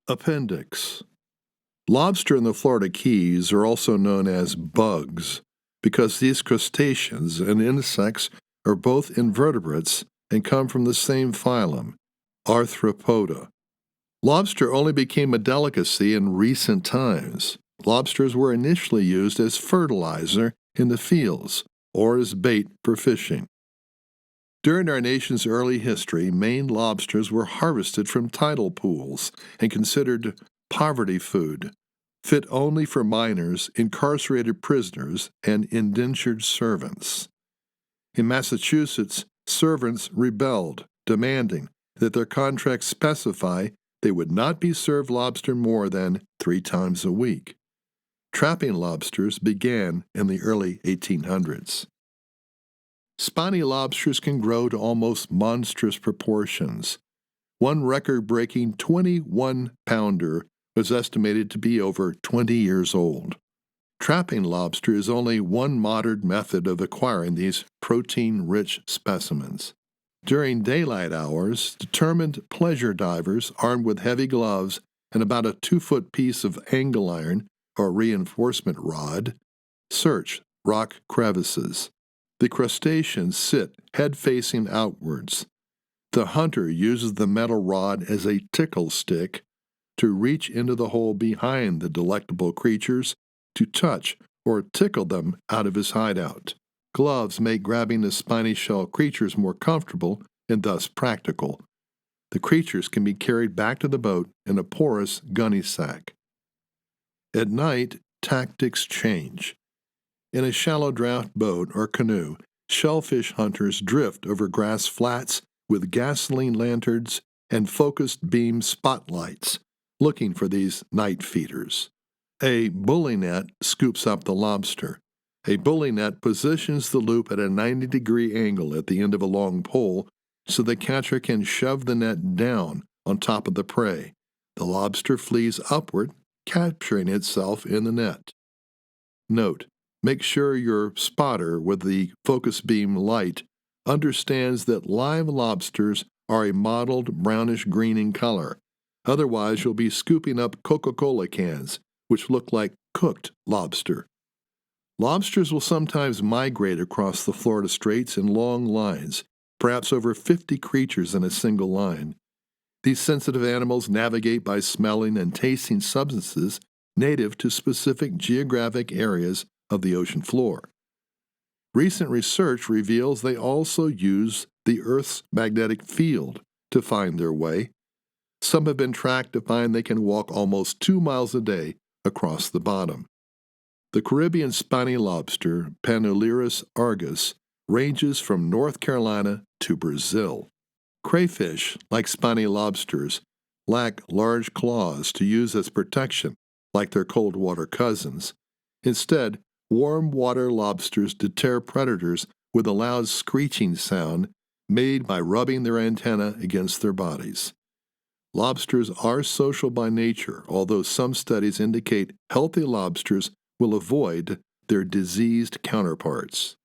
Appendix. Lobster in the Florida Keys are also known as bugs because these crustaceans and insects are both invertebrates and come from the same phylum, Arthropoda. Lobster only became a delicacy in recent times. Lobsters were initially used as fertilizer in the fields or as bait for fishing. During our nation's early history, Maine lobsters were harvested from tidal pools and considered poverty food, fit only for minors, incarcerated prisoners, and indentured servants. In Massachusetts, servants rebelled, demanding that their contracts specify they would not be served lobster more than 3 times a week. Trapping lobsters began in the early 1800s. Spiny lobsters can grow to almost monstrous proportions. One record-breaking 21-pounder was estimated to be over 20 years old. Trapping lobster is only one modern method of acquiring these protein-rich specimens. During daylight hours, determined pleasure divers armed with heavy gloves and about a 2-foot piece of angle iron or reinforcement rod search rock crevices. The crustaceans sit head-facing outwards. The hunter uses the metal rod as a tickle stick to reach into the hole behind the delectable creatures to touch or tickle them out of his hideout. Gloves make grabbing the spiny shell creatures more comfortable and thus practical. The creatures can be carried back to the boat in a porous gunny sack. At night, tactics change. In a shallow draft boat or canoe, shellfish hunters drift over grass flats with gasoline lanterns and focused beam spotlights, looking for these night feeders. A bully net scoops up the lobster. A bully net positions the loop at a 90-degree angle at the end of a long pole so the catcher can shove the net down on top of the prey. The lobster flees upward, capturing itself in the net. Note: make sure your spotter with the focus beam light understands that live lobsters are a mottled brownish-green in color. Otherwise, you'll be scooping up Coca-Cola cans, which look like cooked lobster. Lobsters will sometimes migrate across the Florida Straits in long lines, perhaps over 50 creatures in a single line. These sensitive animals navigate by smelling and tasting substances native to specific geographic areas of the ocean floor. Recent research reveals they also use the Earth's magnetic field to find their way. Some have been tracked to find they can walk almost 2 miles a day across the bottom. The Caribbean spiny lobster, Panulirus argus, ranges from North Carolina to Brazil. Crayfish, like spiny lobsters, lack large claws to use as protection, like their cold water cousins. Instead, warm water lobsters deter predators with a loud screeching sound made by rubbing their antennae against their bodies. Lobsters are social by nature, although some studies indicate healthy lobsters will avoid their diseased counterparts.